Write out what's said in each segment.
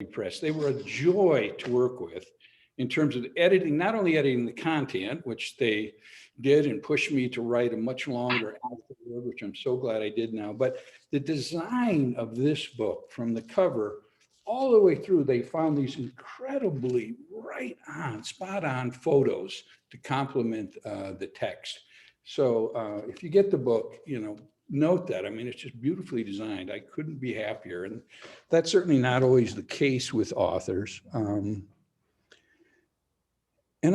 Press. They were a joy to work with in terms of editing, not only editing the content, which they did and pushed me to write a much longer afterword, which I'm so glad I did now, but the design of this book from the cover all the way through, they found these incredibly right on, spot on photos to complement the text. So if you get the book, note that. I mean, it's just beautifully designed. I couldn't be happier. And that's certainly not always the case with authors. And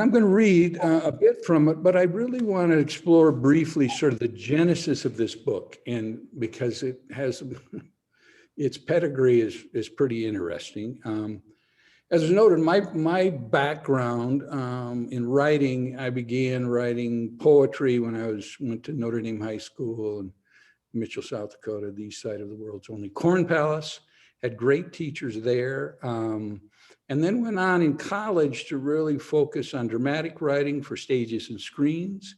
I'm going to read a bit from it, but I really want to explore briefly sort of the genesis of this book. And because it has, its pedigree is pretty interesting. As was noted, my background in writing, I began writing poetry when I went to Notre Dame High School in Mitchell, South Dakota, the east side of the world's only corn palace. Had great teachers there. And then went on in college to really focus on dramatic writing for stages and screens.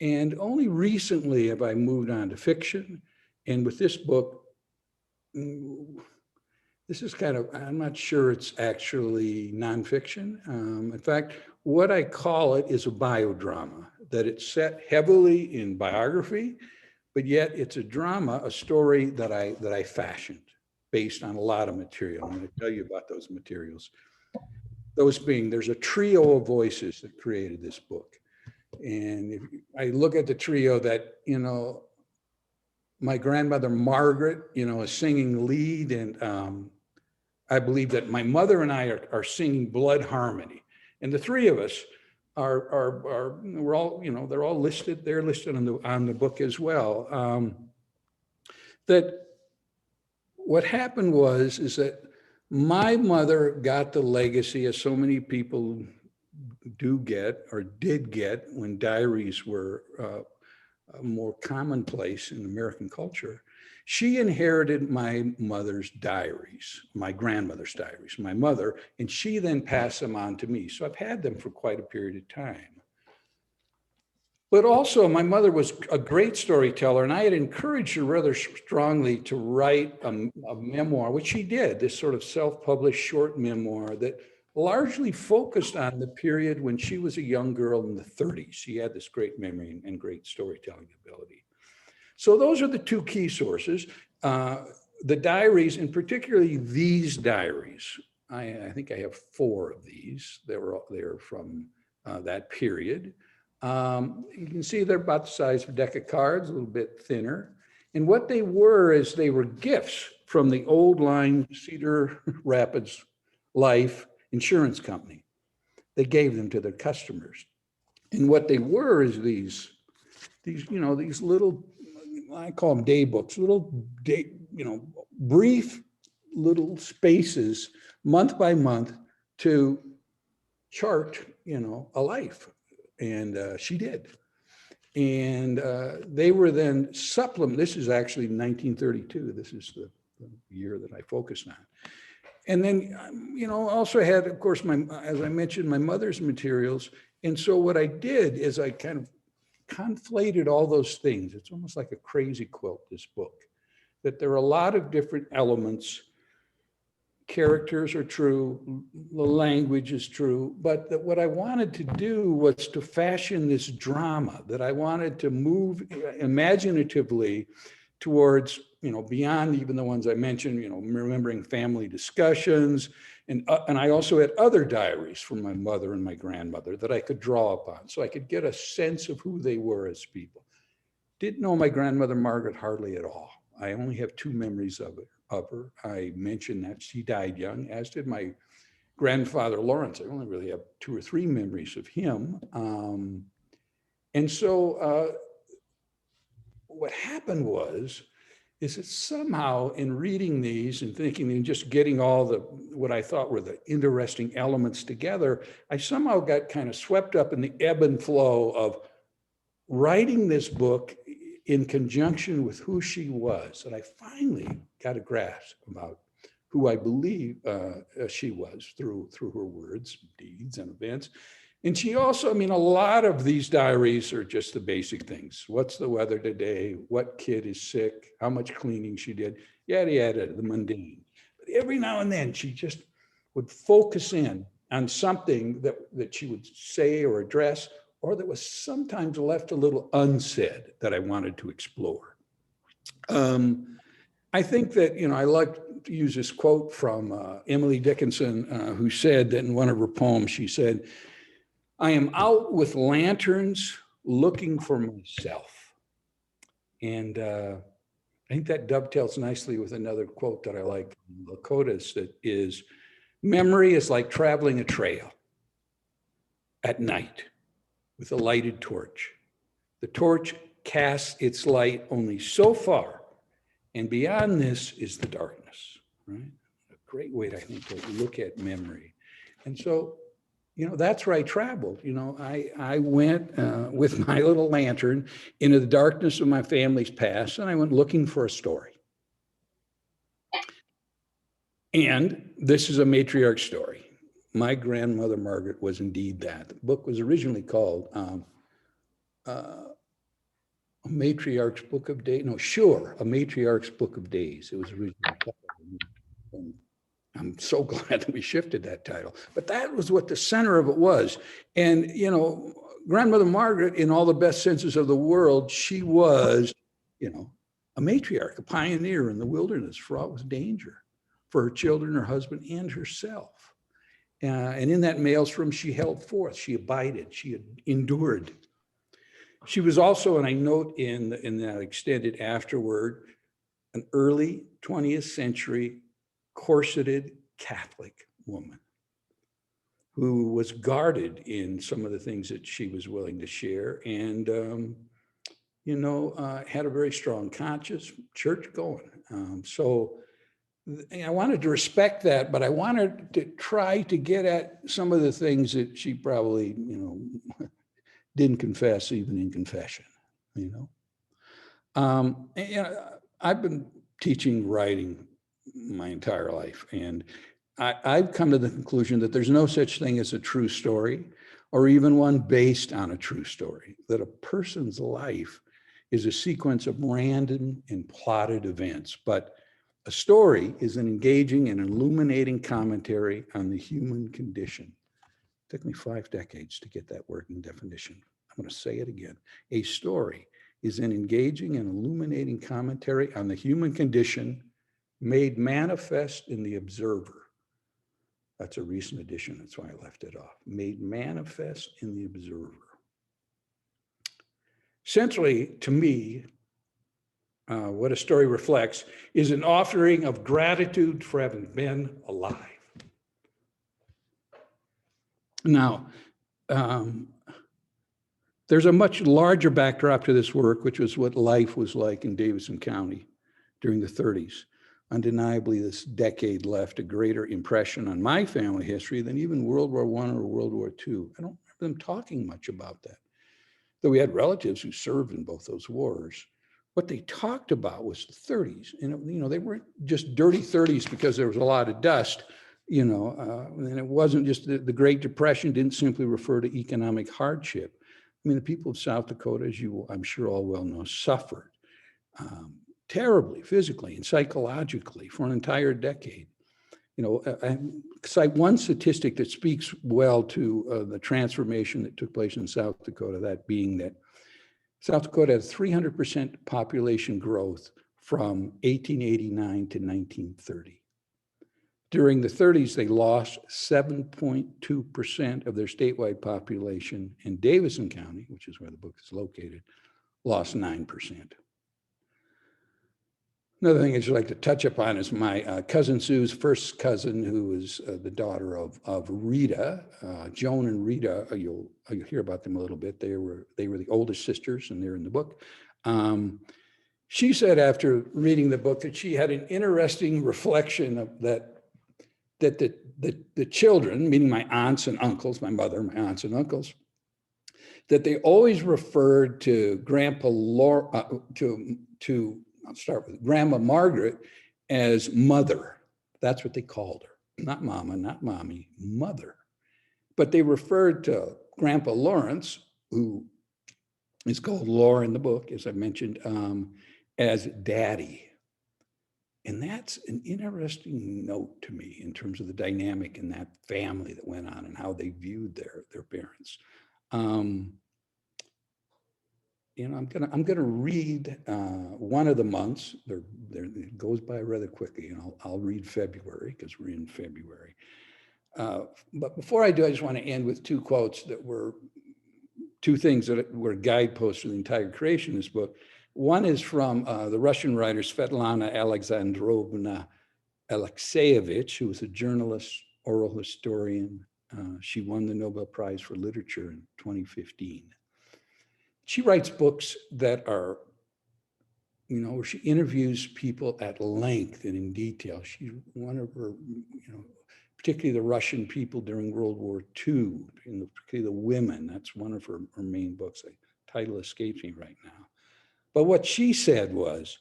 And only recently have I moved on to fiction. And with this book, this is kind of, I'm not sure it's actually nonfiction. In fact, what I call it is a biodrama, that it's set heavily in biography, but yet it's a drama, a story that I fashioned based on a lot of material. I'm going to tell you about those materials. Those being, there's a trio of voices that created this book. And if I look at the trio that, my grandmother, Margaret, is singing lead. And I believe that my mother and I are singing blood harmony. And the three of us we're all, they're all listed. They're listed on the book as well. That what happened is that my mother got the legacy, as so many people do get or did get when diaries were more commonplace in American culture. She inherited my mother's diaries, my grandmother's diaries, my mother, and she then passed them on to me. So I've had them for quite a period of time. But also, my mother was a great storyteller, and I had encouraged her rather strongly to write a memoir, which she did, this sort of self-published short memoir that largely focused on the period when she was a young girl in the 30s. She had this great memory and great storytelling ability. So those are the two key sources. The diaries, and particularly these diaries. I think I have 4 of these. They're from that period. You can see they're about the size of a deck of cards, a little bit thinner. And what they were is they were gifts from the old line Cedar Rapids Life Insurance Company. They gave them to their customers. And what they were is these little, I call them day books, brief little spaces, month by month, to chart, a life. And she did. And they were then supplement. This is actually 1932. This is the year that I focused on. And then, also had, of course, as I mentioned, my mother's materials. And so what I did is I kind of conflated all those things. It's almost like a crazy quilt, this book, that there are a lot of different elements. Characters are true, the language is true, but that what I wanted to do was to fashion this drama, that I wanted to move imaginatively towards, beyond even the ones I mentioned, remembering family discussions. And I also had other diaries from my mother and my grandmother that I could draw upon, so I could get a sense of who they were as people. Didn't know my grandmother, Margaret, hardly at all. I only have 2 memories of her. I mentioned that she died young, as did my grandfather, Lawrence. I only really have 2 or 3 memories of him. And so what happened is that somehow in reading these and thinking and just getting all what I thought were the interesting elements together, I somehow got kind of swept up in the ebb and flow of writing this book in conjunction with who she was. And I finally got a grasp about who I believe she was through her words, deeds, and events. And she also, a lot of these diaries are just the basic things. What's the weather today? What kid is sick? How much cleaning she did? Yada, yada, the mundane. But every now and then she just would focus in on something that she would say or address, or that was sometimes left a little unsaid that I wanted to explore. I think that, I like to use this quote from Emily Dickinson, who said that in one of her poems, she said, "I am out with lanterns looking for myself." And I think that dovetails nicely with another quote that I like from Lakota's, that is, "Memory is like traveling a trail at night with a lighted torch. The torch casts its light only so far, and beyond this is the darkness," right? A great way, I think, to look at memory. And so, that's where I traveled. I went with my little lantern into the darkness of my family's past, and I went looking for a story. And this is a matriarch story. My grandmother, Margaret, was indeed that. The book was originally called A Matriarch's Book of Days. No, sure, A Matriarch's Book of Days. It was originally called. And I'm so glad that we shifted that title. But that was what the center of it was. And, grandmother Margaret, in all the best senses of the world, she was, a matriarch, a pioneer in the wilderness, fraught with danger for her children, her husband, and herself. And in that maelstrom, she held forth, she abided, she endured. She was also, and I note in that extended afterword, an early 20th century corseted Catholic woman who was guarded in some of the things that she was willing to share, and had a very strong conscience, church going. So I wanted to respect that, but I wanted to try to get at some of the things that she probably, didn't confess even in confession, I've been teaching writing my entire life, and I've come to the conclusion that there's no such thing as a true story, or even one based on a true story, that a person's life is a sequence of random and plotted events. But a story is an engaging and illuminating commentary on the human condition. It took me 5 decades to get that working definition. I'm going to say it again. A story is an engaging and illuminating commentary on the human condition made manifest in the observer. That's a recent addition. That's why I left it off. Made manifest in the observer. Essentially, to me, what a story reflects is an offering of gratitude for having been alive. Now, there's a much larger backdrop to this work, which was what life was like in Davidson County during the 30s. Undeniably, this decade left a greater impression on my family history than even World War I or World War II. I don't remember them talking much about that, though we had relatives who served in both those wars. What they talked about was the 30s. And, they weren't just dirty 30s because there was a lot of dust, and it wasn't just the Great Depression didn't simply refer to economic hardship. I mean, the people of South Dakota, as you, I'm sure all well know, suffered terribly, physically and psychologically for an entire decade. I cite one statistic that speaks well to the transformation that took place in South Dakota, that being that South Dakota had 300% population growth from 1889 to 1930. During the 30s, they lost 7.2% of their statewide population, and Davidson County, which is where the book is located, lost 9%. Another thing I'd just like to touch upon is my cousin Sue's first cousin, who was the daughter of Rita. Joan and Rita, you'll hear about them a little bit. They were the oldest sisters, and they're in the book. She said after reading the book that she had an interesting reflection of that the children, meaning my aunts and uncles, my mother, my aunts and uncles, that they always referred to I'll start with Grandma Margaret as mother. That's what they called her. Not mama, not mommy, mother. But they referred to Grandpa Lawrence, who is called Laura in the book, as I mentioned, as daddy. And that's an interesting note to me in terms of the dynamic in that family that went on and how they viewed their parents. I'm gonna read one of the months. It goes by rather quickly, and I'll read February because we're in February. But before I do, I just want to end with two quotes that were two things that were guideposts for the entire creation of this book. One is from the Russian writer Svetlana Alexandrovna Alexeyevich, who was a journalist, oral historian. She won the Nobel Prize for Literature in 2015. She writes books that are, where she interviews people at length and in detail. She's one of her, particularly the Russian people during World War II, particularly the women. That's one of her main books. The title escapes me right now. But what she said was,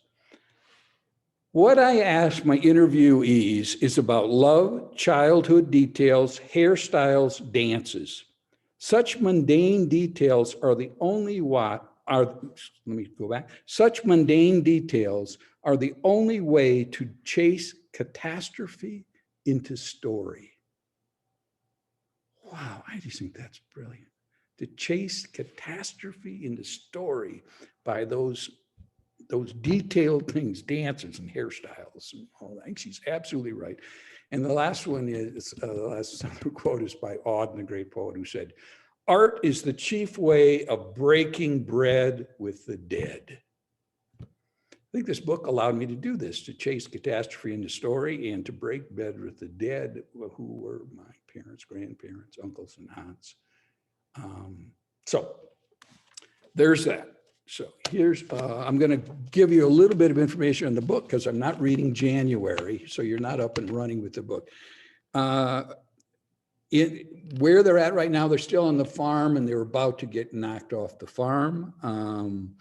what I ask my interviewees is about love, childhood details, hairstyles, dances. Such mundane details are the only Such mundane details are the only way to chase catastrophe into story. Wow, I just think that's brilliant. To chase catastrophe into story by those detailed things, dances and hairstyles and all that. I think she's absolutely right. And the last one is, the last quote is by Auden, the great poet, who said, "Art is the chief way of breaking bread with the dead." I think this book allowed me to do this, to chase catastrophe into story and to break bread with the dead, who were my parents, grandparents, uncles, and aunts. So there's that. So here's, I'm going to give you a little bit of information on the book because I'm not reading January, so you're not up and running with the book. Where they're at right now, they're still on the farm and they're about to get knocked off the farm.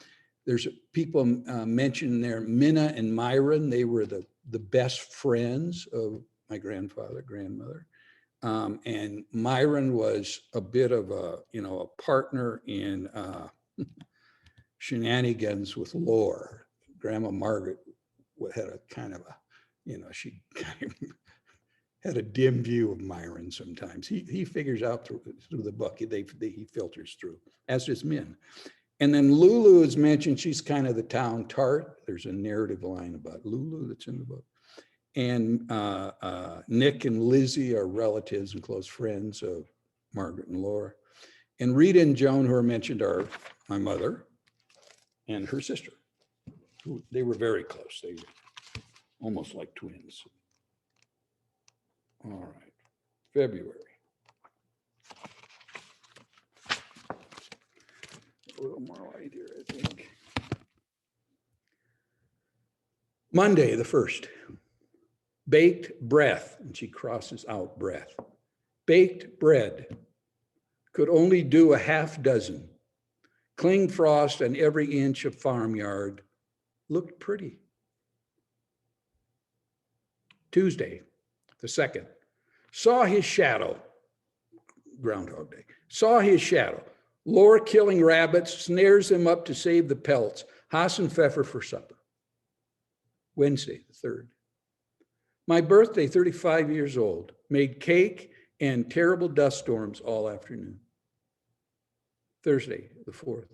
There's people mentioned there, Minna and Myron. They were the best friends of my grandmother. And Myron was a bit of a partner in shenanigans with lore. Grandma Margaret had a kind of a, she kind of had a dim view of Myron sometimes. He figures out through the book, he filters through, as does Min. And then Lulu is mentioned. She's kind of the town tart. There's a narrative line about Lulu that's in the book. And Nick and Lizzie are relatives and close friends of Margaret and Laura. And Rita and Joan, who are mentioned, are my mother and her sister. They were very close. They were almost like twins. All right, February. A little more light here, I think. Monday, the 1st. Baked breath, and she crosses out breath. Baked bread. Could only do a half dozen. Cling frost on every inch of farmyard. Looked pretty. Tuesday, the 2nd. Saw his shadow. Groundhog Day. Saw his shadow. Laura killing rabbits, snares them up to save the pelts. Hassenpfeffer for supper. Wednesday, the 3rd. My birthday, 35 years old. Made cake and terrible dust storms all afternoon. Thursday, the 4th.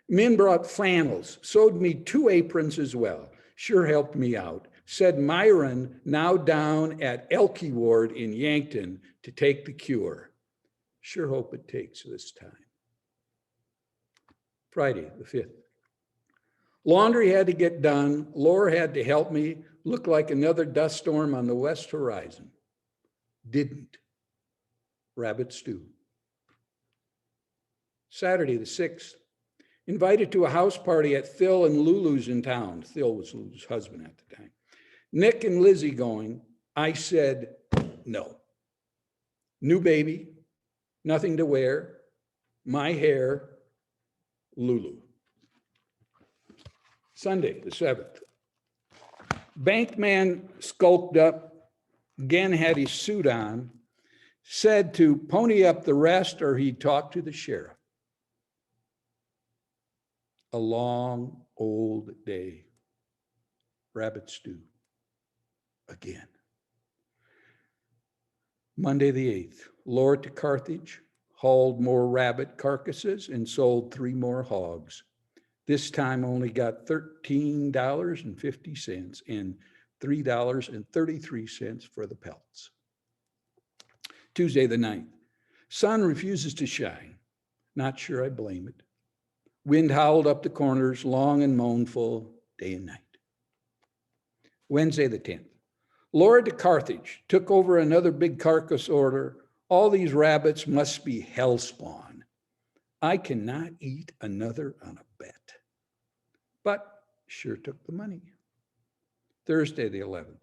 Min brought flannels, sewed me 2 aprons as well. Sure helped me out. Said Myron now down at Elkie Ward in Yankton to take the cure. Sure hope it takes this time. Friday, the 5th. Laundry had to get done. Laura had to help me. Looked like another dust storm on the west horizon. Didn't. Rabbit stew. Saturday, the 6th. Invited to a house party at Phil and Lulu's in town. Phil was Lulu's husband at the time. Nick and Lizzie going. I said no. New baby, nothing to wear, my hair, Lulu. Sunday, the 7th. Bank man skulked up, again had his suit on, said to pony up the rest or he'd talk to the sheriff. A long, old day. Rabbit stew. again. Monday the 8th, Laura to Carthage, hauled more rabbit carcasses and sold 3 more hogs. This time only got $13.50 and $3.33 for the pelts. Tuesday the 9th, sun refuses to shine. Not sure I blame it. Wind howled up the corners, long and mournful, day and night. Wednesday the 10th, Laura to Carthage, took over another big carcass order. All these rabbits must be hell spawn. I cannot eat another on a bet, but sure took the money. Thursday the 11th,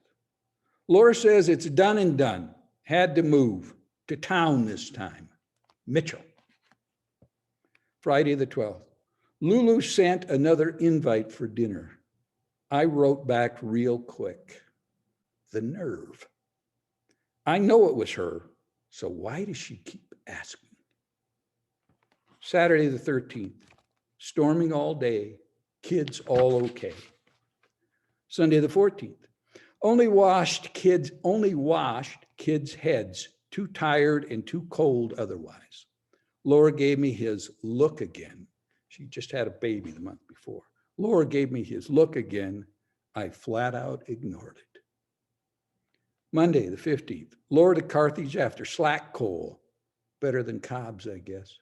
Laura says it's done and done. Had to move to town this time. Mitchell. Friday the 12th, Lulu sent another invite for dinner. I wrote back real quick. The nerve. I know it was her, so why does she keep asking? Saturday the 13th, storming all day, kids all okay. Sunday the 14th, only washed kids' heads, too tired and too cold otherwise. Laura gave me his look again. She just had a baby the month before. Laura gave me his look again. I flat out ignored it. Monday the 15th, Laura to Carthage after slack coal. Better than cobs, I guess.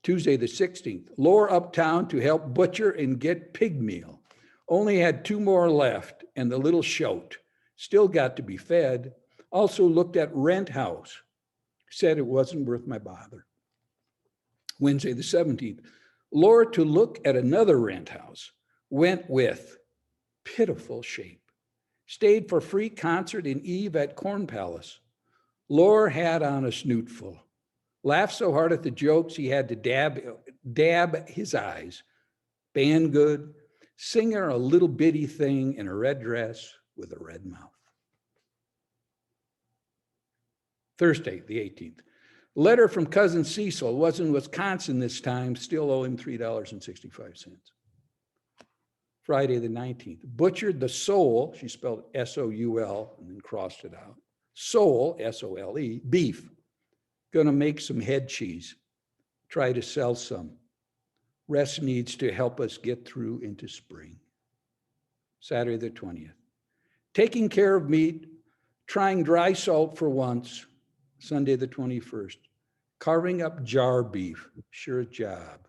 Tuesday the 16th, Laura uptown to help butcher and get pig meal. Only had 2 more left and the little shoat. Still got to be fed. Also looked at rent house. Said it wasn't worth my bother. Wednesday the 17th, Laura to look at another rent house. Went with pitiful shape. Stayed for free concert in Eve at Corn Palace. Laura had on a snootful. Laughed so hard at the jokes he had to dab his eyes. Band good. Singer a little bitty thing in a red dress with a red mouth. Thursday, the 18th. Letter from cousin Cecil. Was in Wisconsin this time. Still owe him $3.65. Friday the 19th, butchered the sole, she spelled S-O-U-L and then crossed it out. Sole, S-O-L-E, beef. Gonna make some head cheese. Try to sell some. Rest needs to help us get through into spring. Saturday the 20th, taking care of meat, trying dry salt for once. Sunday the 21st, carving up jar beef, sure job.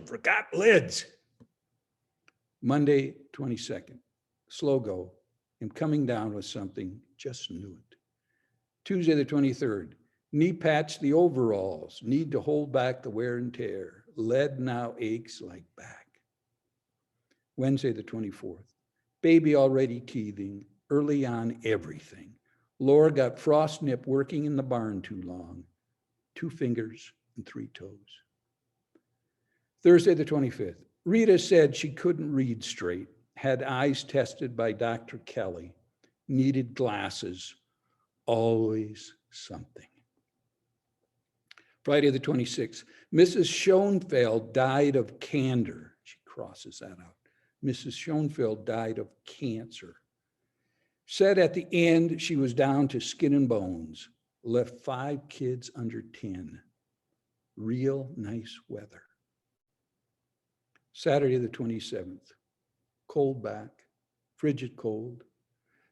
Forgot lids. Monday, 22nd, slow go. I'm coming down with something, just knew it. Tuesday, the 23rd, knee patch the overalls, need to hold back the wear and tear. Lead now aches like back. Wednesday, the 24th, baby already teething, early on everything. Laura got frost nip working in the barn too long, 2 fingers and 3 toes. Thursday, the 25th, Rita said she couldn't read straight, had eyes tested by Dr. Kelly, needed glasses, always something. Friday the 26th, Mrs. Schoenfeld died of candor. She crosses that out. Mrs. Schoenfeld died of cancer. Said at the end she was down to skin and bones, left 5 kids under 10. Real nice weather. Saturday the 27th, cold back, frigid cold.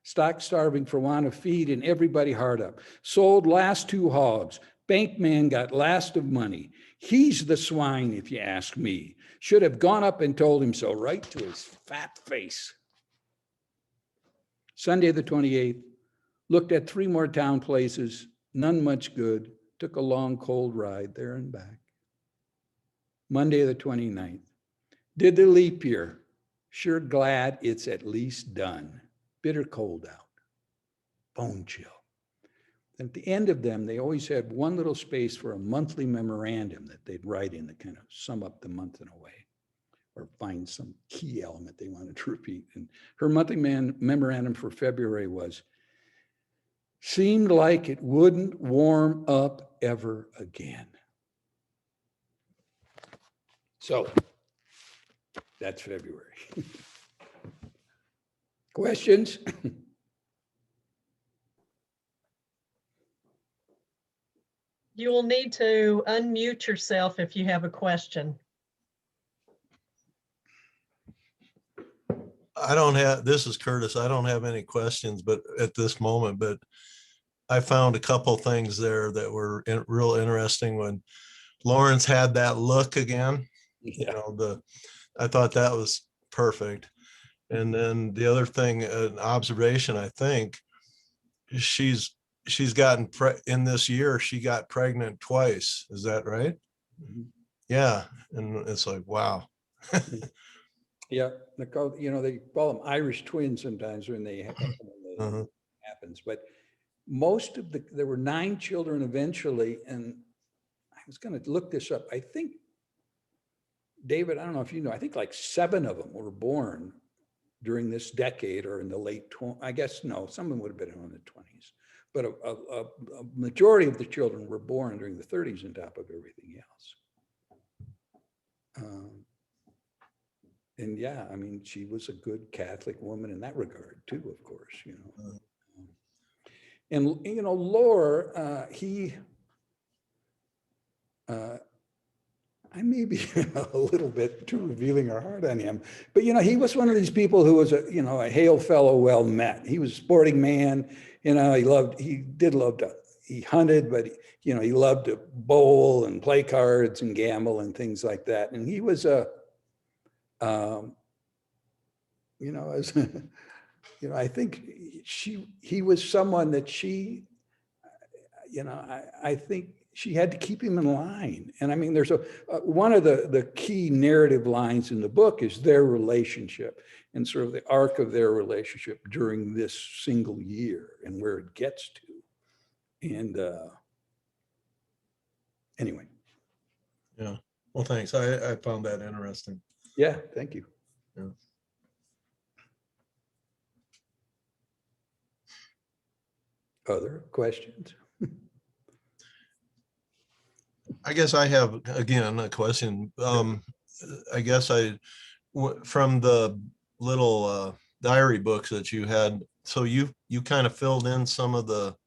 Stock starving for want of feed and everybody hard up. Sold last 2 hogs. Bank man got last of money. He's the swine, if you ask me. Should have gone up and told him so right to his fat face. Sunday the 28th, looked at 3 more town places, none much good. Took a long cold ride there and back. Monday the 29th, did the leap year. Sure glad it's at least done. Bitter cold out. Bone chill. At the end of them, they always had one little space for a monthly memorandum that they'd write in to kind of sum up the month in a way, or find some key element they wanted to repeat. And her monthly memorandum for February was, seemed like it wouldn't warm up ever again. So that's February. Questions? You will need to unmute yourself if you have a question. I don't have, this is Curtis. I don't have any questions, but at this moment, but I found a couple things there that were real interesting when Lawrence had that look again. You know, I thought that was perfect. And then the other thing, an observation, I think, she's gotten in this year, she got pregnant twice. Is that right? Mhm. Yeah. And it's like, wow. Yeah, they call, you know, they call them Irish twins sometimes when they Uh-huh. happens, but most of there were 9 children eventually, and I was going to look this up. I think, David, I don't know if you know, I think like 7 of them were born during this decade or in the late 20s. I guess, no, some of them would have been in the 20s, but a majority of the children were born during the 30s on top of everything else. And yeah, I mean, she was a good Catholic woman in that regard too, of course, you know. And, you know, Lore, I may be a little bit too revealing or hard on him, but, you know, he was one of these people who was you know, a hail fellow well met. He was a sporting man, you know, he hunted, but, you know, he loved to bowl and play cards and gamble and things like that. And he was you know, as, you know, I think he was someone that she, you know, I think she had to keep him in line. And I mean, there's one of the key narrative lines in the book is their relationship and sort of the arc of their relationship during this single year and where it gets to. And anyway. Yeah. Well, thanks. I found that interesting. Yeah, thank you. Yeah. Other questions? I guess I have, again, a question. I guess from the little diary books that you had, so you kind of filled in some of the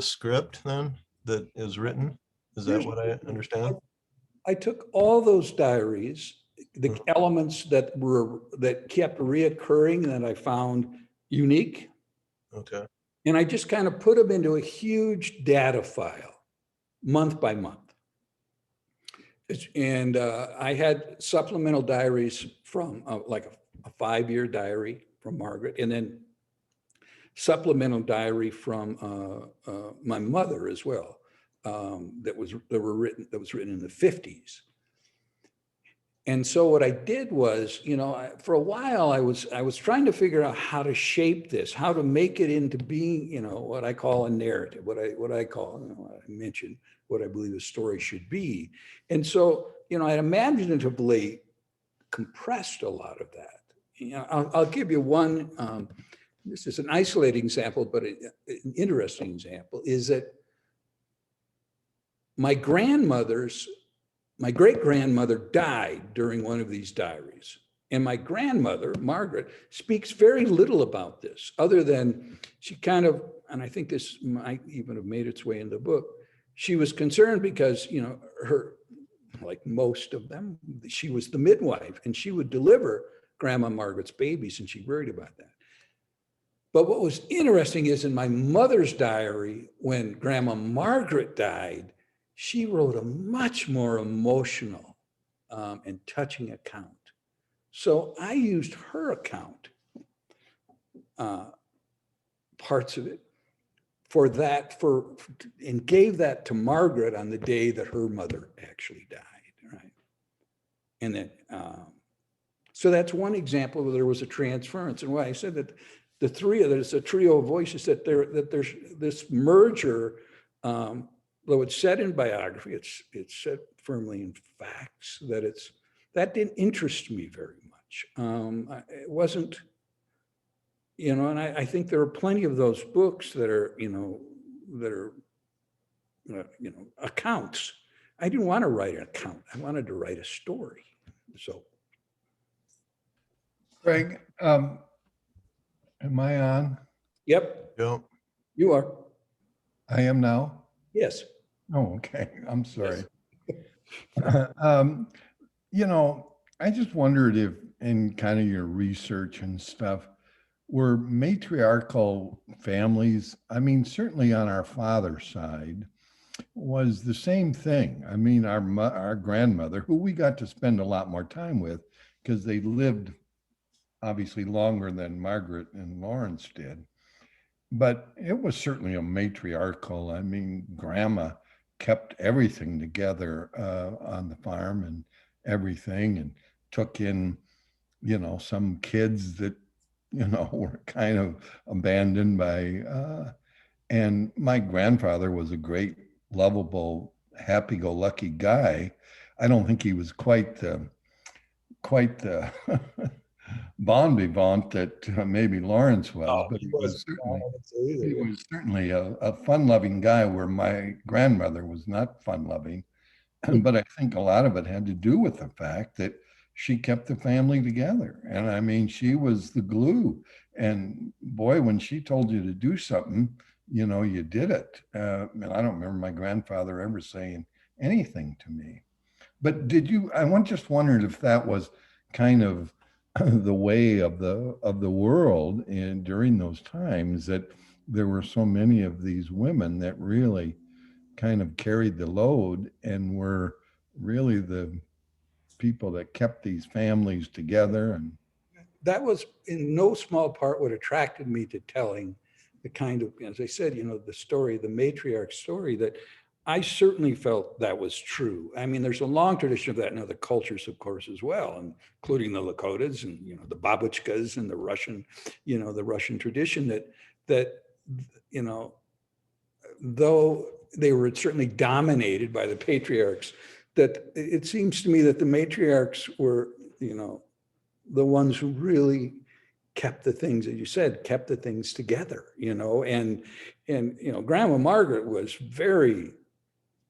script then that is written. Is that what I understand? I took all those diaries, the elements that kept reoccurring that I found unique, Okay. and I just kind of put them into a huge data file, month by month. And I had supplemental diaries from like a 5-year diary from Margaret, and then supplemental diary from my mother as well, that was written in the 50s. And so what I did was, you know, for a while I was trying to figure out how to shape this, how to make it into being, you know, what I call a narrative, what I call, you know, I mentioned what I believe a story should be. And so, you know, I imaginatively compressed a lot of that. You know, I'll give you one, this is an isolated example, but an interesting example is that my great-grandmother died during one of these diaries. And my grandmother, Margaret, speaks very little about this, other than she kind of, and I think this might even have made its way in the book, she was concerned because, you know, like most of them, she was the midwife and she would deliver Grandma Margaret's babies, and she worried about that. But what was interesting is in my mother's diary, when Grandma Margaret died, she wrote a much more emotional and touching account. So I used her account, parts of it, and gave that to Margaret on the day that her mother actually died, right? And then, so that's one example where there was a transference. And why I said that it's a trio of voices, that there's this merger, though it's set in biography, it's set firmly in facts, that didn't interest me very much. It wasn't, you know, and I think there are plenty of those books that are, you know, accounts. I didn't want to write an account. I wanted to write a story. So. Craig, am I on? Yep. Yep. You are. I am now. Yes. Oh, okay. I'm sorry. Yes. You know, I just wondered if in kind of your research and stuff, were matriarchal families, I mean, certainly on our father's side, was the same thing. I mean, our grandmother, who we got to spend a lot more time with, because they lived obviously longer than Margaret and Lawrence did. But it was certainly a matriarchal. I mean, grandma kept everything together on the farm and everything, and took in, some kids that, were kind of abandoned by, and my grandfather was a great, lovable, happy-go-lucky guy. I don't think he was quite the bon vivant that maybe Lawrence was, Oh, but he he was wasn't. I certainly would say either, he yeah. was certainly a fun-loving guy where my grandmother was not fun-loving. But I think a lot of it had to do with the fact that she kept the family together. And I mean, she was the glue. And boy, when she told you to do something, you did it. And I don't remember my grandfather ever saying anything to me. But just wondered if that was kind of the way of the world and during those times, that there were so many of these women that really kind of carried the load and were really the people that kept these families together. And That was in no small part what attracted me to telling the kind of, as I said, the story, the matriarch story, that I certainly felt that was true. I mean, there's a long tradition of that in other cultures, of course, as well, including the Lakotas and, the babushkas and the Russian tradition that, you know, though they were certainly dominated by the patriarchs, that it seems to me that the matriarchs were, the ones who really kept the things, as you said, kept the things together, and Grandma Margaret was very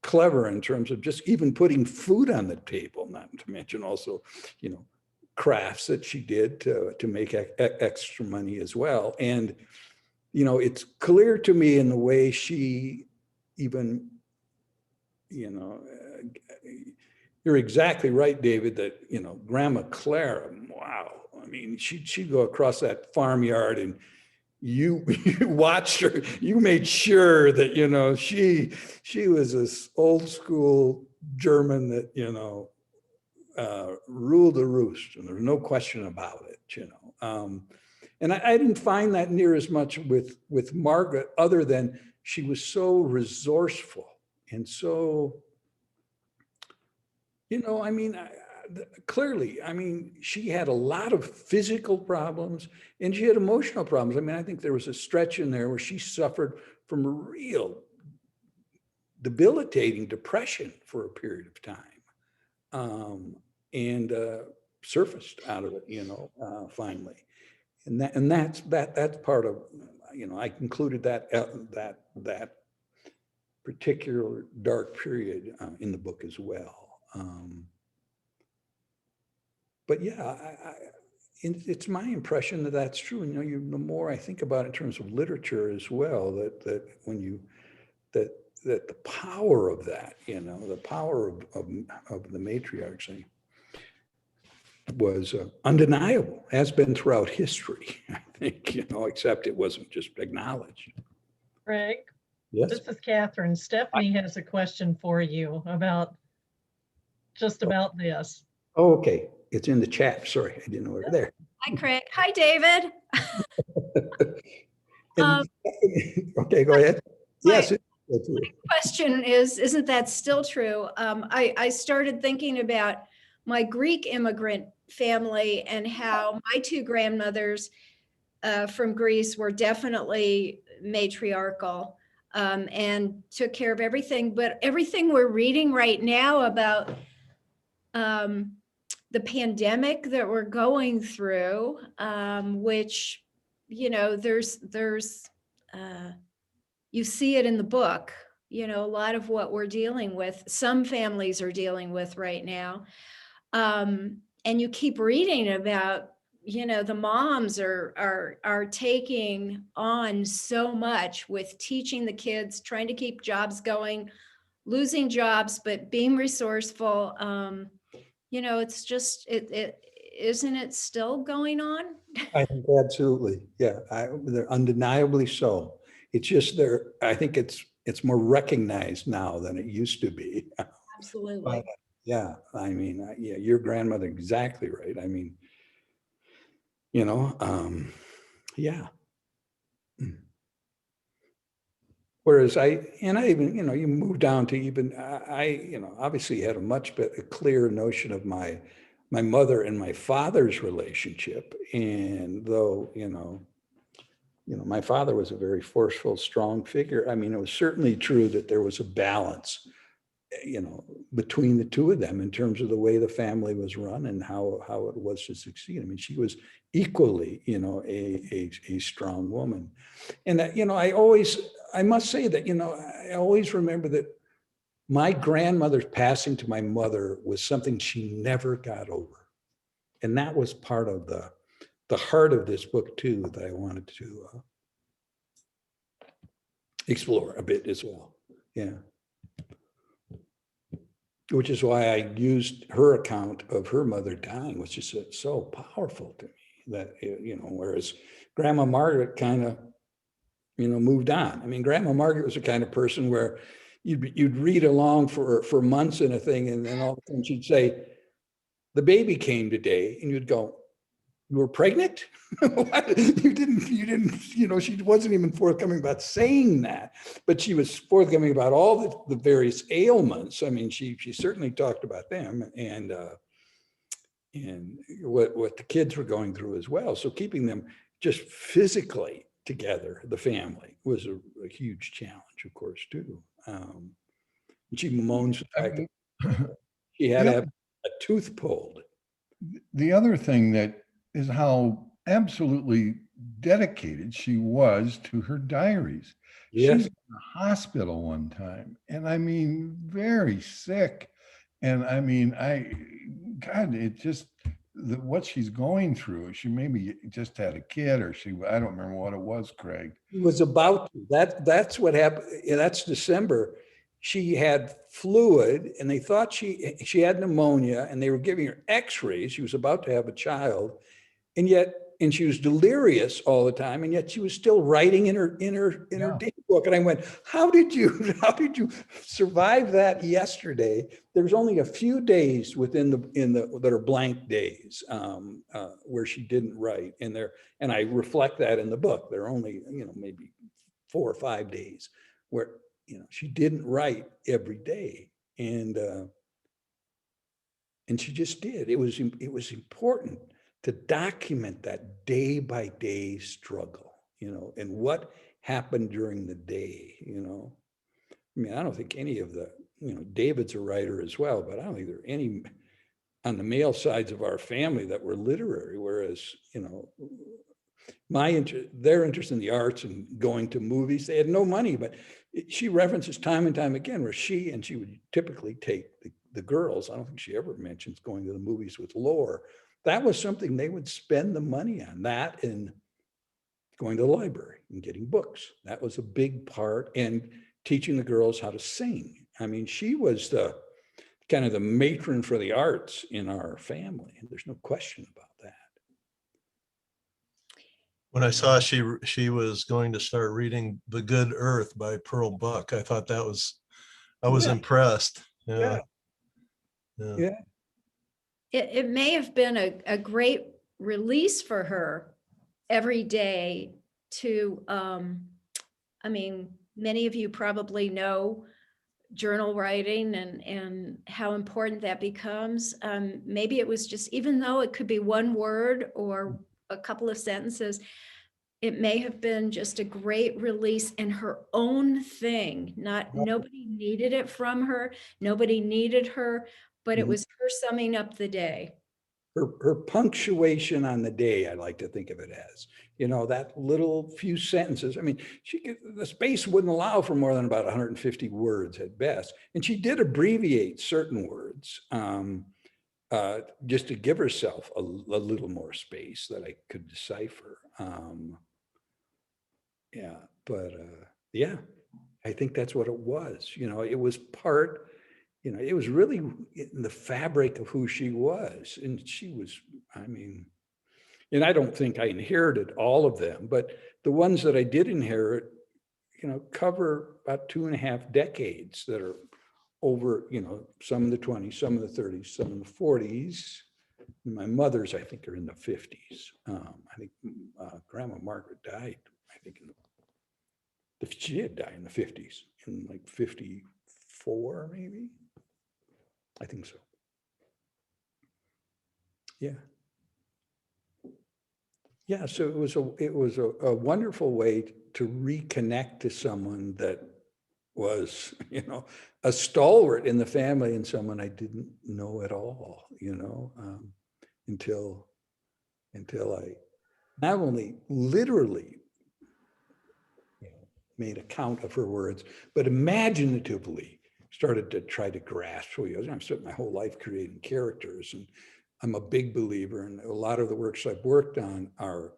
clever in terms of just even putting food on the table, not to mention also, crafts that she did to make extra money as well. And, it's clear to me in the way she even, you're exactly right, David, that, Grandma Clara, wow. I mean, she'd go across that farmyard and you watched her, you made sure that, she was this old school German that, ruled the roost, and there's no question about it, and I didn't find that near as much with Margaret, other than she was so resourceful and so, I mean, clearly, I mean, she had a lot of physical problems and she had emotional problems. I mean, I think there was a stretch in there where she suffered from a real debilitating depression for a period of time, and surfaced out of it, finally. And that's part of, I concluded that particular dark period in the book as well. But yeah, it's my impression that that's true. And the more I think about it in terms of literature as well, that when that the power of that, the power of the matriarchy was undeniable, has been throughout history, I think, except it wasn't just acknowledged. Craig, Yes. this is Catherine. Stephanie has a question for you about this. Oh, okay. It's in the chat. Sorry, I didn't know it was there. Hi, Craig. Hi, David. And, okay, go ahead. Yes. My question is, isn't that still true? I started thinking about my Greek immigrant family and how my two grandmothers from Greece were definitely matriarchal and took care of everything. But everything we're reading right now about the pandemic that we're going through, which, there's you see it in the book, a lot of what we're dealing with, some families are dealing with right now. And you keep reading about, the moms are taking on so much with teaching the kids, trying to keep jobs going, losing jobs, but being resourceful. It's just, isn't it still going on? I think absolutely. Yeah, they're undeniably so. It's just I think it's more recognized now than it used to be. Absolutely. Yeah, I mean, yeah, your grandmother, exactly right. I mean, yeah. Whereas I even, you move down to even, obviously had a much better, clear notion of my mother and my father's relationship. And though, my father was a very forceful, strong figure. I mean, it was certainly true that there was a balance, between the two of them in terms of the way the family was run and how it was to succeed. I mean, she was equally, a strong woman. And that, I must say that, I always remember that my grandmother's passing to my mother was something she never got over. And that was part of the heart of this book too, that I wanted to explore a bit as well. Yeah. Which is why I used her account of her mother dying, which is so powerful to me that, whereas Grandma Margaret kind of, moved on. I mean, Grandma Margaret was the kind of person where you'd read along for months in a thing, and then all of a sudden she'd say, the baby came today, and you'd go, you were pregnant? What? You didn't, she wasn't even forthcoming about saying that, but she was forthcoming about all the various ailments. I mean, she certainly talked about them and what the kids were going through as well. So keeping them just physically together, the family, was a huge challenge, of course, too. And she bemoans the fact that she had to have a tooth pulled. The other thing that is how absolutely dedicated she was to her diaries. Yes. She's in the hospital one time, and I mean, very sick. And I mean, God, it just, what she's going through. She maybe just had a kid, or I don't remember what it was, Craig. He was about to. That's what happened. Yeah, that's December. She had fluid and they thought she had pneumonia and they were giving her x-rays. She was about to have a child. And she was delirious all the time. And yet she was still writing in her day book. And I went, how did you survive that yesterday? There's only a few days within that are blank days where she didn't write. And I reflect that in the book. There are only, maybe 4 or 5 days where, she didn't write every day. And she just did. It was important to document that day by day struggle, and what happened during the day, I mean, I don't think any of the, David's a writer as well, but I don't think there are any on the male sides of our family that were literary, whereas, their interest in the arts and going to movies, they had no money, but she references time and time again where she would typically take the girls. I don't think she ever mentions going to the movies with Lore. That was something they would spend the money on, that and going to the library and getting books. That was a big part, and teaching the girls how to sing. I mean, she was the kind of the matron for the arts in our family, and there's no question about that. When I saw she was going to start reading The Good Earth by Pearl Buck, I thought I was impressed. Yeah. It may have been a great release for her every day to, I mean, many of you probably know journal writing and how important that becomes. Maybe it was just, even though it could be one word or a couple of sentences, it may have been just a great release in her own thing. Nobody needed it from her. Nobody needed her, but it was her summing up the day. Her punctuation on the day, I like to think of it as, that little few sentences. I mean, the space wouldn't allow for more than about 150 words at best. And she did abbreviate certain words just to give herself a little more space that I could decipher. I think that's what it was. It was part, it was really in the fabric of who she was. And she was, I mean, and I don't think I inherited all of them, but the ones that I did inherit, cover about 2.5 decades that are over, some in the 20s, some in the 30s, some in the 40s. My mother's, I think, are in the 50s. I think Grandma Margaret died, I think, she did die in the 50s, in like 54, maybe. I think so. Yeah. Yeah, so it was a wonderful way to reconnect to someone that was, a stalwart in the family and someone I didn't know at all, until I not only literally made a count of her words, but imaginatively started to try to grasp who he was. I've spent my whole life creating characters, and I'm a big believer, and a lot of the works I've worked on are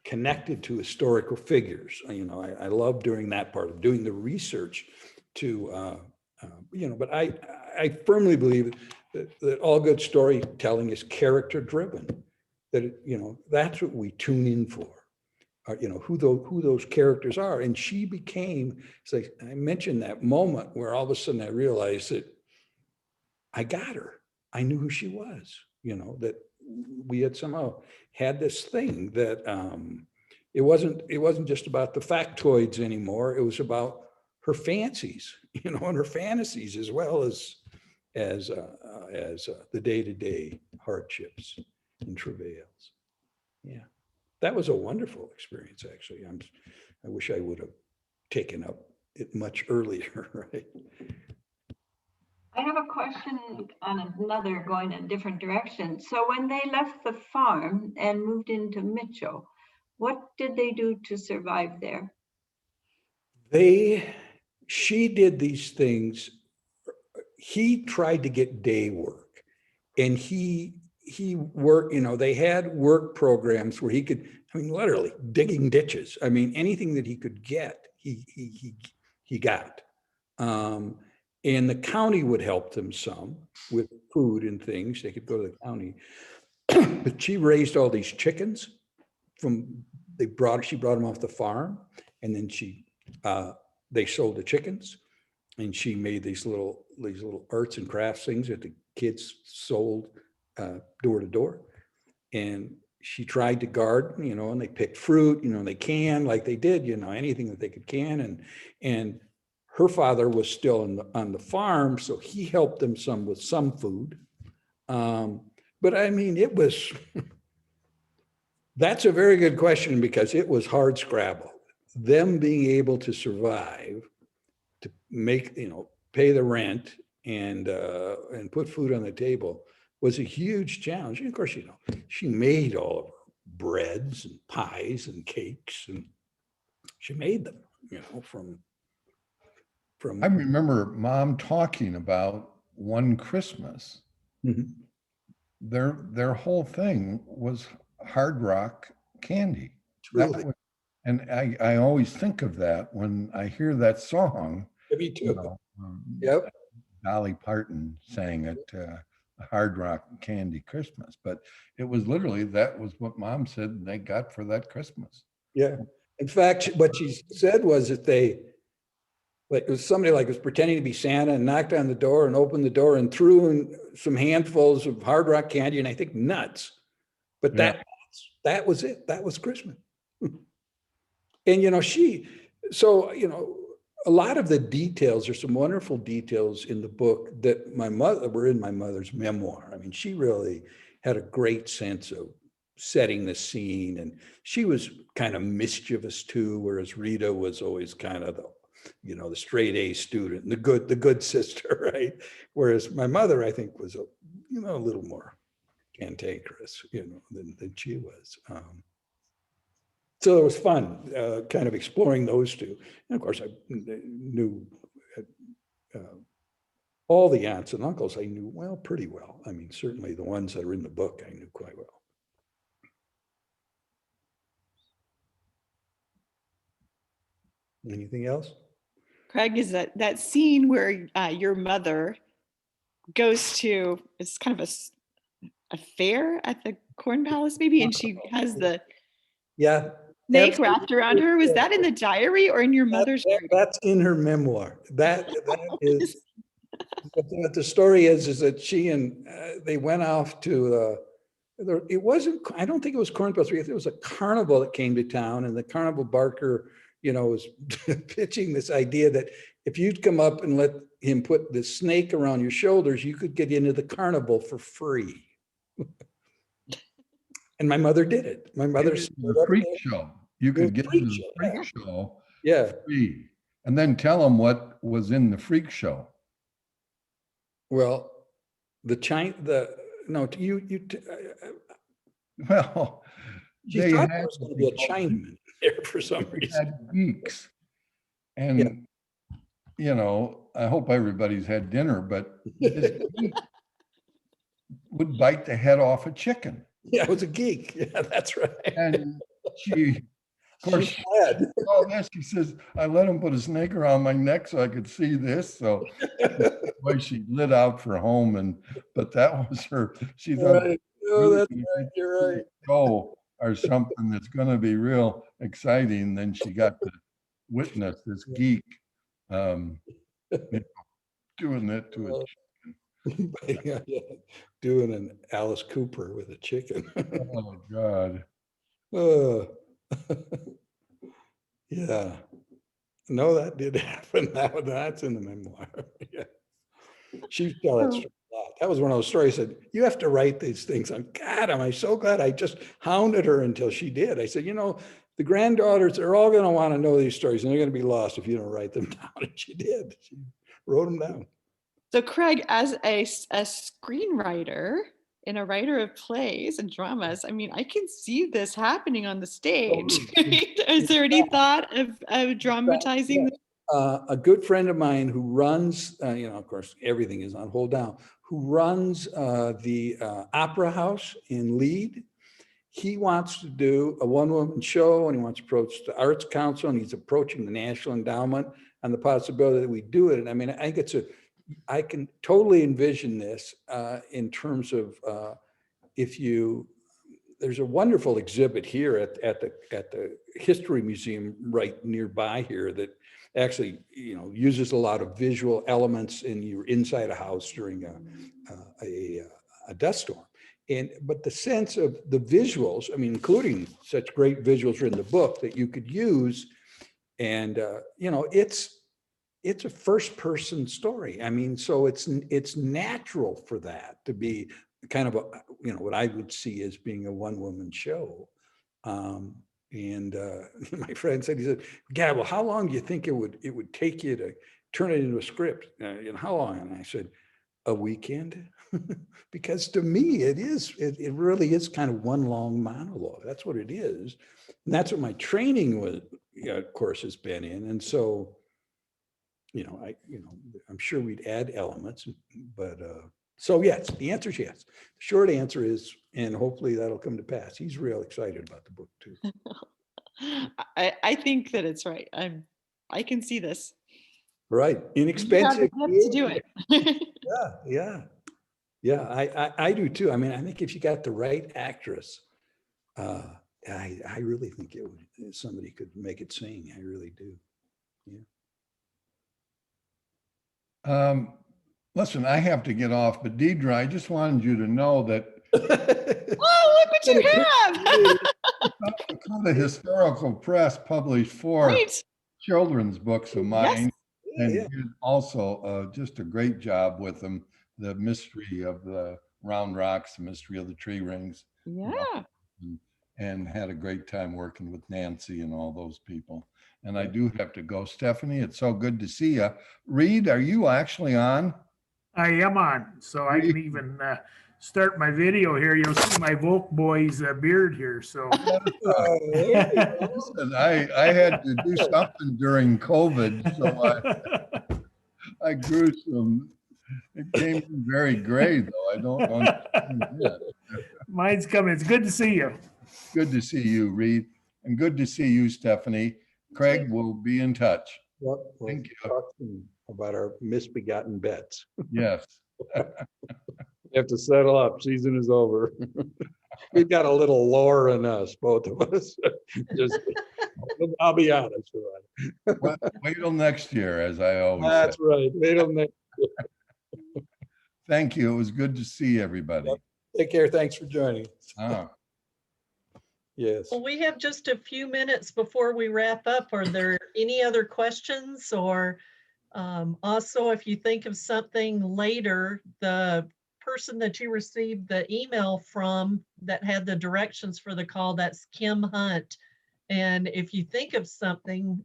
connected to historical figures. I love doing that part of doing the research to, but I firmly believe that all good storytelling is character driven, that, that's what we tune in for, who those characters are. And she became, it's like I mentioned that moment where all of a sudden I realized that I got her. I knew who she was, that we had somehow had this thing that it wasn't just about the factoids anymore. It was about her fancies, and her fantasies, as well as the day-to-day hardships and travails. Yeah, that was a wonderful experience, actually. I wish I would have taken up it much earlier, right? I have a question on another, going in a different direction. So when they left the farm and moved into Mitchell, what did they do to survive there? She did these things. He tried to get day work, and he worked, they had work programs where he could, literally digging ditches. Anything that he could get, he got. And the county would help them some with food and things. They could go to the county. But she raised all these chickens she brought them off the farm, and then they sold the chickens, and she made these little arts and crafts things that the kids sold door to door. And she tried to garden, and they picked fruit, they canned like they did, anything that they could can. And her father was still on the farm, so he helped them some with some food. But it was, that's a very good question, because it was hard scrabble. Them being able to survive, to make, pay the rent and put food on the table was a huge challenge. And of course, she made all of her breads and pies and cakes, and she made them, from. I remember Mom talking about one Christmas. Mhm. Their whole thing was Hard Rock candy. Truly. And I always think of that when I hear that song. Me too. Yep. Dolly Parton sang it, Hard Rock Candy Christmas. But it was literally, that was what Mom said they got for that Christmas. Yeah. In fact, what she said was that it was somebody was pretending to be Santa and knocked on the door and opened the door and threw in some handfuls of Hard Rock candy and I think nuts. But Yeah. that was it. That was Christmas. And, a lot of the details, there's some wonderful details in the book that were in my mother's memoir. She really had a great sense of setting the scene, and she was kind of mischievous too, whereas Rita was always kind of the straight A student, the good sister, right? Whereas my mother, I think, was a little more cantankerous, than she was. So it was fun, kind of exploring those two. And of course, I knew all the aunts and uncles I knew pretty well. Certainly the ones that are in the book, I knew quite well. Anything else? Craig, is that scene where your mother goes to, it's kind of a fair at the Corn Palace maybe, and she has the Yeah. snake wrapped around her. Was that in the diary or in your mother's diary? That's in her memoir. That is, what the story is that she and they went off to, it wasn't, I don't think it was Corn Palace. It was a carnival that came to town, and the carnival barker, was pitching this idea that if you'd come up and let him put the snake around your shoulders, you could get into the carnival for free. And my mother did it. My mother The freak show. You could get into the freak show. Yeah. Free, and then tell them what was in the freak show. Well, Well, she they thought had there was going to be a Chinaman there for some they reason. had geeks. And, I hope everybody's had dinner, but this geek would bite the head off a chicken. Yeah, I was a geek. Yeah, that's right. And she, of course, She fled. she says, I let him put a snake around my neck so I could see this. So boy, she lit out for home, but that was her. She thought, Right. Oh, that's right. You're right. show or something that's going to be real exciting. Then she got to witness this geek doing that to a Yeah, doing an Alice Cooper with a chicken. oh God. Oh. Yeah. No, that did happen. That's in the memoir. Yeah. She tell that story a lot. That was one of those stories that you have to write these things. God, am I so glad I just hounded her until she did. I said, the granddaughters, they're all going to want to know these stories, and they're going to be lost if you don't write them down. And she did. She wrote them down. So Craig, as a screenwriter and a writer of plays and dramas, I mean, I can see this happening on the stage. Is there any thought of dramatizing this? A good friend of mine who runs, of course, everything is on hold now, who runs the Opera House in Leeds. He wants to do a one-woman show, and he wants to approach the Arts Council, and he's approaching the National Endowment on the possibility that we do it. And I mean, I think I can totally envision this in terms of there's a wonderful exhibit here at the History Museum right nearby here that actually, uses a lot of visual elements, and you're inside a house during a dust storm. But the sense of the visuals, I mean, including such great visuals are in the book that you could use. And, it's a first person story. I mean, so it's natural for that to be kind of what I would see as being a one woman show. My friend said, he said, yeah, well, how long do you think it would take you to turn it into a script? How long? And I said, a weekend. Because to me, it really is kind of one long monologue. That's what it is. And that's what my training was, of course, has been in. And so, I'm sure we'd add elements, but so yes, the answer is yes. The short answer is, and hopefully that'll come to pass. He's real excited about the book too. I think that it's right. I can see this. Right, inexpensive. You have the gift to do it. Yeah. I do too. I mean, I think if you got the right actress, I really think somebody could make it sing. I really do. Yeah. Listen, I have to get off, but Deidre, I just wanted you to know that Oh, look what you have. South Dakota Historical Press published 4 Great. children's books of mine, and Yeah. did also just a great job with them. The mystery of the round rocks, the mystery of the tree rings, Yeah. and had a great time working with Nancy and all those people. And I do have to go. Stephanie, it's so good to see you. Reed, are you actually on? I am on, so I can even start my video here. You'll see my Volk boy's beard here. So Listen, I had to do something during COVID, so I grew some. It came in very gray, though. I don't understand yet. mine's coming. It's good to see you. Good to see you, Reed, and good to see you, Stephanie. Craig, we'll be in touch. Yep, we'll Thank you. talk soon about our misbegotten bets. Yes. We have to settle up. Season is over. We've got a little lore in us, both of us. Just, I'll be honest about it. Wait till next year, as I always say. That's right. Wait till next. Thank you. It was good to see everybody. Yep. Take care. Thanks for joining. Ah. Yes. Well, we have just a few minutes before we wrap up. Are there any other questions? Or also, if you think of something later, the person that you received the email from that had the directions for the call, that's Kim Hunt. And if you think of something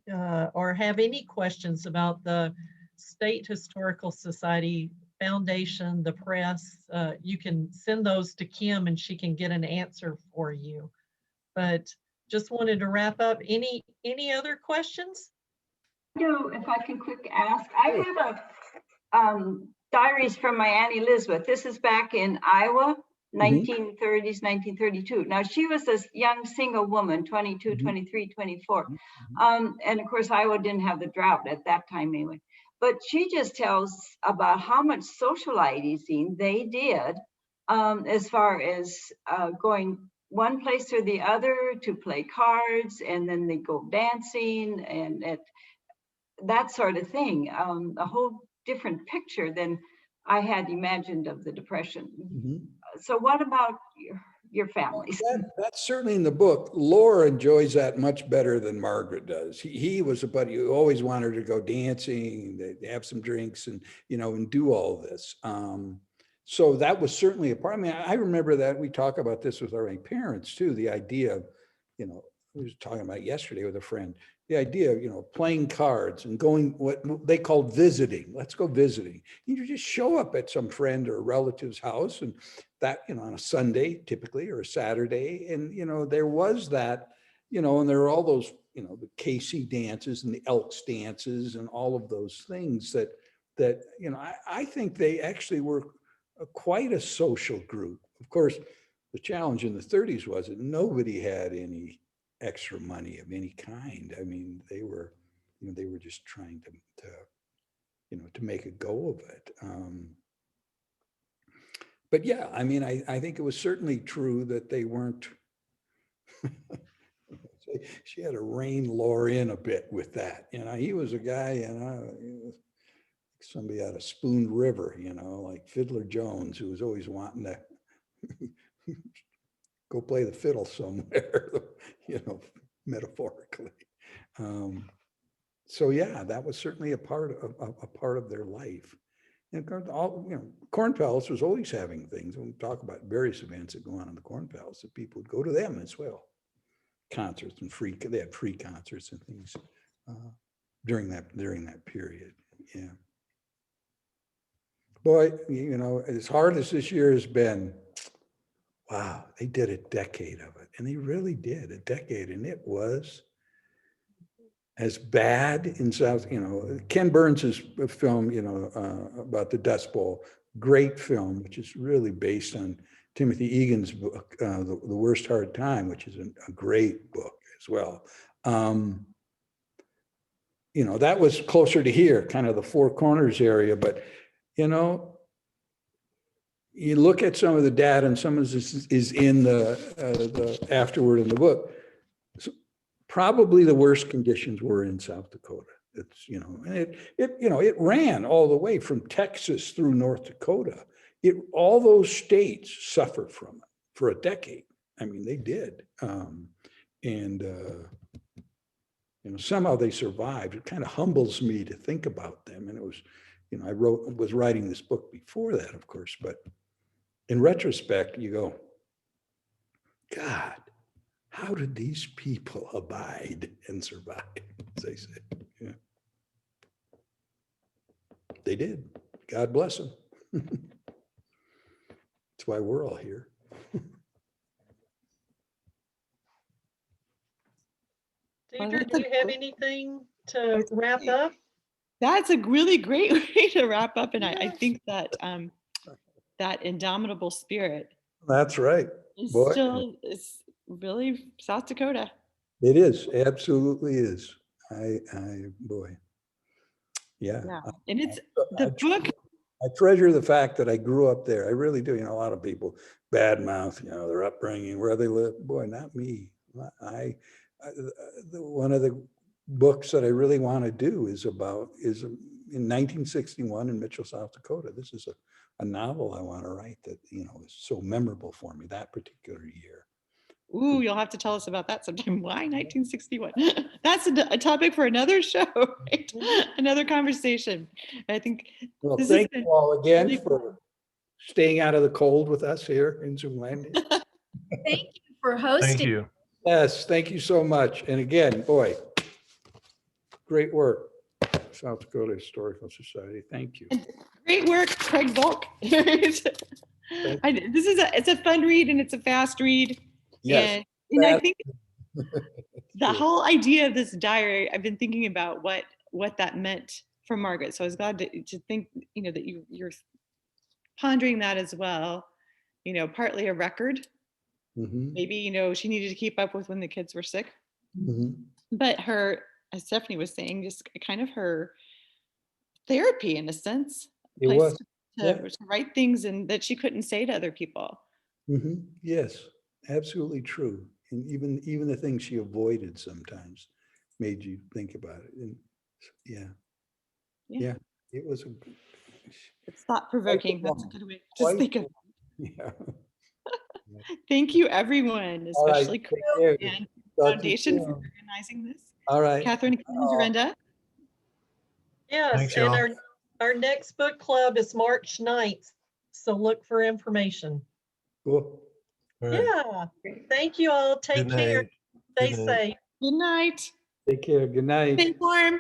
or have any questions about the State Historical Society Foundation, the press, you can send those to Kim and she can get an answer for you. But just wanted to wrap up. Any other questions? If I can quick ask, I have a diaries from my Aunt Elizabeth. This is back in Iowa, 1930s, 1932. Now, she was this young single woman, 22, 23, 24. And of course, Iowa didn't have the drought at that time anyway. But she just tells about how much socializing they did as far as going one place or the other to play cards, and then they go dancing and that sort of thing. A whole different picture than I had imagined of the Depression. So what about your families? That's certainly in the book. Laura enjoys that much better than Margaret does. He was a buddy who always wanted to go dancing, they'd have some drinks and, and do all this. So that was certainly a part. I mean, I remember that we talk about this with our parents too, the idea of, we was talking about yesterday with a friend, the idea of, playing cards and going what they called visiting. Let's go visiting. You just show up at some friend or relative's house, and that, on a Sunday typically, or a Saturday. And, there was that, and there were all those, the KC dances and the Elks dances and all of those things that, I think they actually were quite a social group. Of course, the challenge in the 30s was that nobody had any extra money of any kind. I mean, they were just trying to make a go of it. But yeah, I mean, I think it was certainly true that they weren't, she had to rein Laura in a bit with that. He was a guy, he was somebody out of Spoon River, like Fiddler Jones, who was always wanting to go play the fiddle somewhere, metaphorically. So yeah, that was certainly a part of their life. And Corn Palace was always having things. When we talk about various events that go on in the Corn Palace, that people would go to them as well. Concerts and they had free concerts and things during that period. Yeah. Boy, as hard as this year has been, wow, they did a decade of it. And they really did a decade. And it was as bad in South, Ken Burns' film, about the Dust Bowl, great film, which is really based on Timothy Egan's book, The Worst Hard Time, which is a great book as well. That was closer to here, kind of the Four Corners area, but you look at some of the data, and some of this is in the afterword in the book. So probably the worst conditions were in South Dakota. It's and it ran all the way from Texas through North Dakota. All those states suffered from it for a decade. I mean, they did, and somehow they survived. It kind of humbles me to think about them. And it was, I was writing this book before that, of course, but in retrospect, you go, God, how did these people abide and survive, as they say? Yeah. They did. God bless them. That's why we're all here. Deidre, do you have anything to wrap up? That's a really great way to wrap up. And I think that that indomitable spirit. That's right. It's really South Dakota. It is, absolutely is. Boy. Yeah. Yeah. And it's I the book. I treasure the fact that I grew up there. I really do. You know, a lot of people badmouth, you know, their upbringing, where they live. Boy, not me. One of the books that I really want to do is in 1961 in Mitchell, South Dakota. This is a novel I want to write that, you know, is so memorable for me that particular year. Ooh, you'll have to tell us about that sometime. Why 1961? That's a topic for another show, right? Another conversation. I think. Well, This has thank been you all again really for staying out of the cold with us here in Zoom Landing. Thank you for Thank hosting. you. Yes, thank you so much. And again, boy, great work, South Dakota Historical Society. Thank you. Great work, Craig Volk. It's a fun read and it's a fast read. Yes. And I think the True. whole idea of this diary, I've been thinking about what that meant for Margaret. So I was glad to think, you know, that you're pondering that as well. You know, partly a record. Mhm, Maybe, you know, she needed to keep up with when the kids were sick. mhm. But her, as Stephanie was saying, just kind of her therapy in a sense, a It place was, to, yeah. to write things and that she couldn't say to other people. Mhm. Yes, absolutely true. And even the things she avoided sometimes made you think about it. And yeah, Yeah. it was It's thought provoking. That's a good way to quite, think of. yeah. Thank you, everyone, All right, especially Craig take care. and Talk to you Foundation for soon. organizing this. All right. Catherine Dorinda. Yes, Thanks, and y'all. our next book club is March 9th. So look for information. Cool. All right. Yeah. Thank you all. Take Good care. night. Stay Good night. safe. Good night. Take care. Good night. Stay warm.